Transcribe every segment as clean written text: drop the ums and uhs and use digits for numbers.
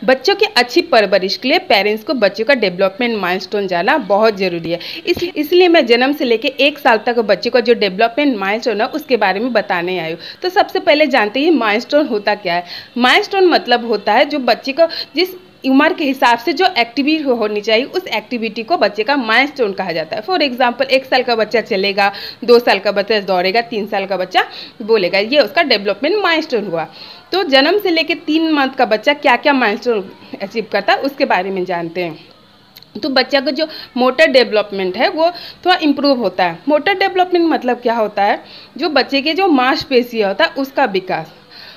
बच्चों की अच्छी परवरिश के लिए पेरेंट्स को बच्चों का डेवलपमेंट माइलस्टोन जानना बहुत ज़रूरी है। इसलिए मैं जन्म से लेकर 1 साल तक बच्चे को जो डेवलपमेंट माइलस्टोन है उसके बारे में बताने आई हूँ। तो सबसे पहले जानते हैं माइलस्टोन होता क्या है। माइलस्टोन मतलब होता है जो बच्चे को जिस उम्र के हिसाब से जो एक्टिविटी होनी चाहिए उस एक्टिविटी को बच्चे का माइलस्टोन कहा जाता है। फॉर एग्जांपल 1 साल का बच्चा चलेगा, 2 साल का बच्चा दौड़ेगा, 3 साल का बच्चा बोलेगा, ये उसका डेवलपमेंट माइलस्टोन हुआ। तो जन्म से लेकर 3 मंथ का बच्चा क्या क्या माइलस्टोन अचीव करता है उसके बारे में जानते हैं। तो बच्चा का जो मोटर डेवलपमेंट है वो थोड़ा इम्प्रूव होता है। मोटर डेवलपमेंट मतलब क्या होता है, जो बच्चे के जो मांसपेशियाँ होता है उसका विकास।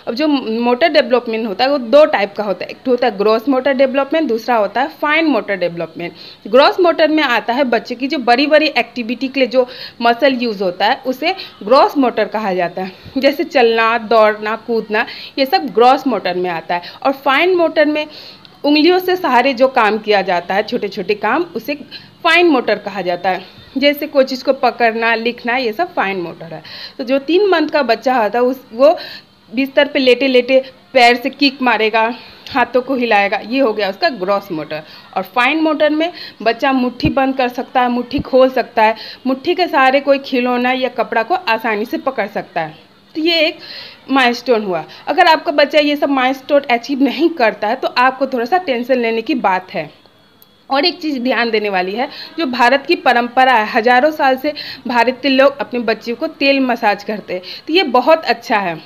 अब जो मोटर डेवलपमेंट होता है वो 2 टाइप का होता है, एक होता है ग्रॉस मोटर डेवलपमेंट, दूसरा होता है fine motor development. Gross motor में आता है बच्चे की जो बड़ी बड़ी एक्टिविटी के लिए जो मसल यूज़ होता है उसे ग्रॉस मोटर कहा जाता है। जैसे चलना, दौड़ना, कूदना, ये सब ग्रॉस मोटर में आता है। और फाइन मोटर में उंगलियों से सहारे जो काम किया जाता है, छोटे छोटे काम, उसे फाइन मोटर कहा जाता है। जैसे कोई चीज़ को पकड़ना, लिखना, ये सब फाइन मोटर है। तो जो 3 मंथ का बच्चा होता है वो बिस्तर पे लेटे लेटे पैर से किक मारेगा, हाथों को हिलाएगा, ये हो गया उसका ग्रॉस मोटर। और फाइन मोटर में बच्चा मुट्ठी बंद कर सकता है, मुट्ठी खोल सकता है, मुट्ठी के सहारे कोई खिलौना या कपड़ा को आसानी से पकड़ सकता है। तो ये एक माइलस्टोन हुआ। अगर आपका बच्चा ये सब माइलस्टोन अचीव नहीं करता है तो आपको थोड़ा सा टेंशन लेने की बात है। और एक चीज़ ध्यान देने वाली है, जो भारत की परंपरा है, हजारों साल से भारत के लोग अपने बच्चों को तेल मसाज करते हैं। तो ये बहुत अच्छा है,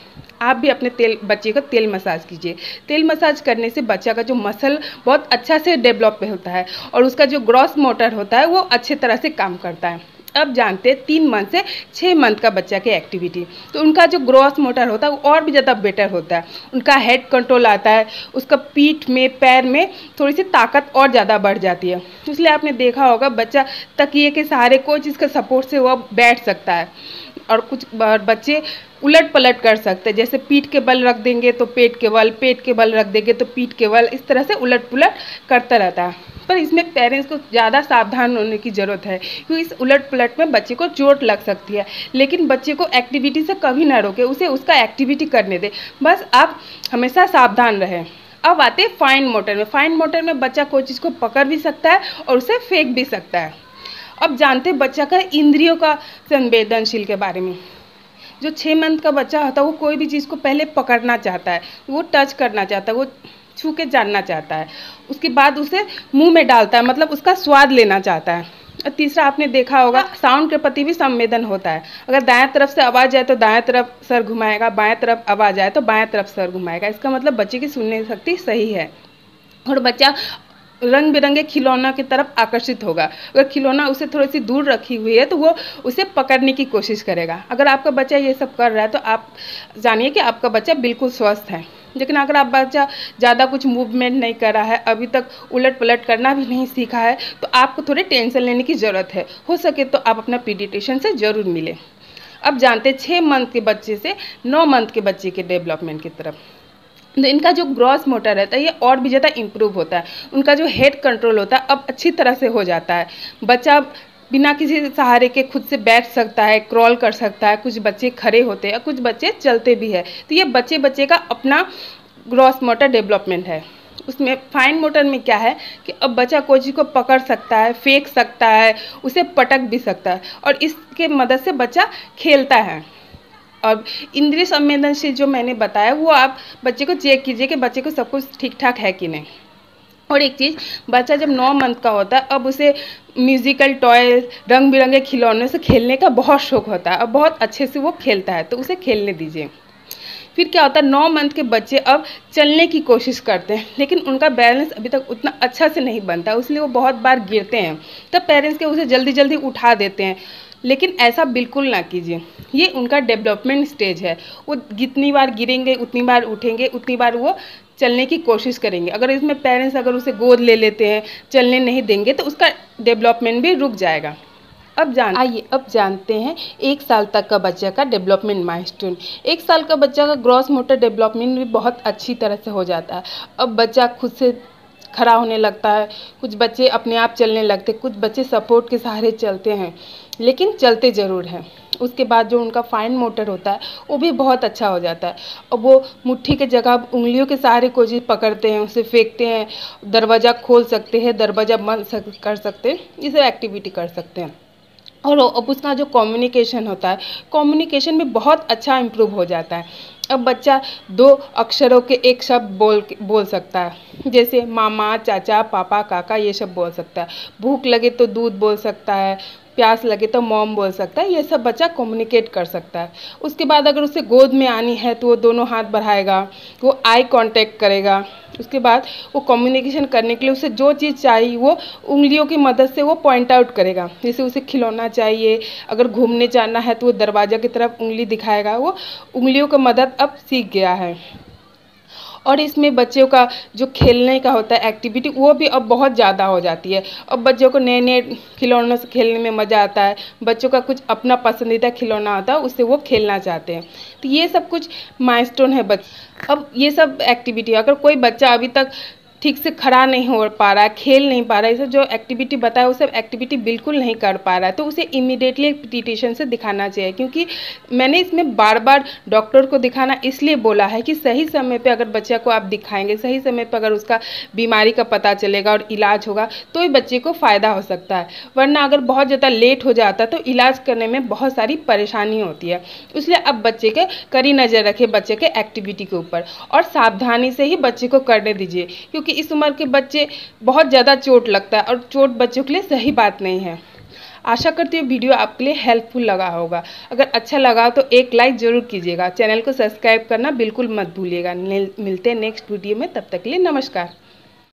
आप भी अपने बच्चे को तेल मसाज कीजिए। तेल मसाज करने से बच्चा का जो मसल बहुत अच्छा से डेवलप होता है और उसका जो ग्रॉस मोटर होता है वो अच्छे तरह से काम करता है। अब जानते हैं 3 मंथ से 6 मंथ का बच्चा की एक्टिविटी। तो उनका जो ग्रॉस मोटर होता है वो और भी ज़्यादा बेटर होता है। उनका हेड कंट्रोल आता है, उसका पीठ में, पैर में थोड़ी सी ताकत और ज़्यादा बढ़ जाती है। इसलिए आपने देखा होगा बच्चा तकिए के सहारे कोई चीज़ के सपोर्ट से वो बैठ सकता है। और कुछ बच्चे उलट पलट कर सकते हैं, जैसे पीठ के बल रख देंगे तो पेट के बल, पेट के बल रख देंगे तो पीठ के बल, इस तरह से उलट पुलट करता रहता है। पर इसमें पेरेंट्स को ज़्यादा सावधान होने की ज़रूरत है, क्योंकि इस उलट पुलट में बच्चे को चोट लग सकती है। लेकिन बच्चे को एक्टिविटी से कभी ना रोके, उसे उसका एक्टिविटी करने दें, बस आप हमेशा सावधान रहें। अब आते हैं फाइन मोटर में। फाइन मोटर में बच्चा कोई चीज़ को पकड़ भी सकता है और उसे फेंक भी सकता है। अब जानते हैं बच्चा का इंद्रियों का संवेदनशील के बारे में। जो 6 मंथ का बच्चा होता है वो कोई भी चीज़ को पहले पकड़ना चाहता है, वो टच करना चाहता है, वो छू के जानना चाहता है, उसके बाद उसे मुंह में डालता है, मतलब उसका स्वाद लेना चाहता है। और तीसरा आपने देखा होगा साउंड के प्रति भी संवेदन होता है। अगर दाएं तरफ से आवाज़ आए तो दाएं तरफ सर घुमाएगा, बाएं तरफ आवाज़ आए तो बाएं तरफ सर घुमाएगा। इसका मतलब बच्चे की सुनने शक्ति सही है। और बच्चा रंग बिरंगे खिलौना की तरफ आकर्षित होगा। अगर खिलौना उसे थोड़ी सी दूर रखी हुई है तो वो उसे पकड़ने की कोशिश करेगा। अगर आपका बच्चा ये सब कर रहा है तो आप जानिए कि आपका बच्चा बिल्कुल स्वस्थ है। लेकिन अगर आप बच्चा ज़्यादा कुछ मूवमेंट नहीं कर रहा है, अभी तक उलट पलट करना भी नहीं सीखा है, तो आपको थोड़ी टेंशन लेने की ज़रूरत है। हो सके तो आप अपना पीडियाट्रिशियन से ज़रूर मिलें। अब जानते हैं 6 मंथ के बच्चे से 9 मंथ के बच्चे के डेवलपमेंट की तरफ। तो इनका जो ग्रॉस मोटर रहता है ये और भी ज़्यादा इम्प्रूव होता है। उनका जो हेड कंट्रोल होता है अब अच्छी तरह से हो जाता है। बच्चा बिना किसी सहारे के खुद से बैठ सकता है, क्रॉल कर सकता है। कुछ बच्चे खड़े होते हैं, कुछ बच्चे चलते भी है। तो ये बच्चे का अपना ग्रॉस मोटर डेवलपमेंट है। उसमें फाइन मोटर में क्या है कि अब बच्चा कोई चीज़ को पकड़ सकता है, फेंक सकता है, उसे पटक भी सकता है और इसके मदद से बच्चा खेलता है। और इंद्रिय संवेदनशील जो मैंने बताया वो आप बच्चे को चेक कीजिए कि बच्चे को सब कुछ ठीक ठाक है कि नहीं। और एक चीज़, बच्चा जब 9 मंथ का होता है अब उसे म्यूज़िकल टॉय, रंग बिरंगे खिलौनों से खेलने का बहुत शौक होता है और बहुत अच्छे से वो खेलता है, तो उसे खेलने दीजिए। फिर क्या होता है, 9 मंथ के बच्चे अब चलने की कोशिश करते हैं, लेकिन उनका बैलेंस अभी तक उतना अच्छा से नहीं बनता, इसलिए वो बहुत बार गिरते हैं। तब पेरेंट्स के उसे जल्दी जल्दी उठा देते हैं, लेकिन ऐसा बिल्कुल ना कीजिए। ये उनका डेवलपमेंट स्टेज है। वो जितनी बार गिरेंगे उतनी बार उठेंगे, उतनी बार वो चलने की कोशिश करेंगे। अगर इसमें पेरेंट्स अगर उसे गोद ले लेते हैं, चलने नहीं देंगे, तो उसका डेवलपमेंट भी रुक जाएगा। अब जानते हैं 1 साल तक का बच्चे का डेवलपमेंट माइलस्टोन। 1 साल का बच्चा का ग्रॉस मोटर डेवलपमेंट भी बहुत अच्छी तरह से हो जाता है। अब बच्चा खुद से खड़ा होने लगता है, कुछ बच्चे अपने आप चलने लगते, कुछ बच्चे सपोर्ट के सहारे चलते हैं, लेकिन चलते ज़रूर हैं। उसके बाद जो उनका फाइन मोटर होता है वो भी बहुत अच्छा हो जाता है। और वो मुट्ठी के जगह उंगलियों के सहारे कोई चीज़ पकड़ते हैं, उसे फेंकते हैं, दरवाज़ा खोल सकते हैं, दरवाज़ा बंद कर सकते हैं, ये सब एक्टिविटी कर सकते हैं। और अब उसका जो कम्युनिकेशन होता है, कम्युनिकेशन में बहुत अच्छा इम्प्रूव हो जाता है। अब बच्चा 2 अक्षरों के एक शब्द बोल सकता है, जैसे मामा, चाचा, पापा, काका, ये सब बोल सकता है। भूख लगे तो दूध बोल सकता है, प्यास लगे तो मॉम बोल सकता है। ये सब बच्चा कम्युनिकेट कर सकता है। उसके बाद अगर उसे गोद में आनी है तो वो दोनों हाथ बढ़ाएगा, वो आई कांटेक्ट करेगा। उसके बाद वो कम्युनिकेशन करने के लिए उसे जो चीज़ चाहिए वो उंगलियों की मदद से वो पॉइंट आउट करेगा। जैसे उसे खिलौना चाहिए, अगर घूमने जाना है तो वो दरवाज़ा की तरफ उंगली दिखाएगा। वो उंगलियों की मदद अब सीख गया है। और इसमें बच्चों का जो खेलने का होता है एक्टिविटी, वो भी अब बहुत ज़्यादा हो जाती है। अब बच्चों को नए नए खिलौनों से खेलने में मज़ा आता है। बच्चों का कुछ अपना पसंदीदा खिलौना आता है, उससे वो खेलना चाहते हैं। तो ये सब कुछ माइलस्टोन है अब ये सब एक्टिविटी अगर कोई बच्चा अभी तक ठीक से खड़ा नहीं हो पा रहा है, खेल नहीं पा रहा है, ये सब जो एक्टिविटी बताया वो सब एक्टिविटी बिल्कुल नहीं कर पा रहा है, तो उसे इमीडिएटली पीडियाट्रिशियन से दिखाना चाहिए। क्योंकि मैंने इसमें बार बार डॉक्टर को दिखाना इसलिए बोला है कि सही समय पे अगर बच्चे को आप दिखाएंगे, सही समय पे अगर उसका बीमारी का पता चलेगा और इलाज होगा तो ही बच्चे को फ़ायदा हो सकता है। वरना अगर बहुत ज़्यादा लेट हो जाता है तो इलाज करने में बहुत सारी परेशानी होती है। इसलिए अब बच्चे के कड़ी नज़र रखें बच्चे के एक्टिविटी के ऊपर, और सावधानी से ही बच्चे को करने दीजिए। क्योंकि इस उम्र के बच्चे बहुत ज़्यादा चोट लगता है और चोट बच्चों के लिए सही बात नहीं है। आशा करती हूँ वीडियो आपके लिए हेल्पफुल लगा होगा। अगर अच्छा लगा तो एक लाइक ज़रूर कीजिएगा। चैनल को सब्सक्राइब करना बिल्कुल मत भूलिएगा। मिलते हैं नेक्स्ट वीडियो में, तब तक के लिए नमस्कार।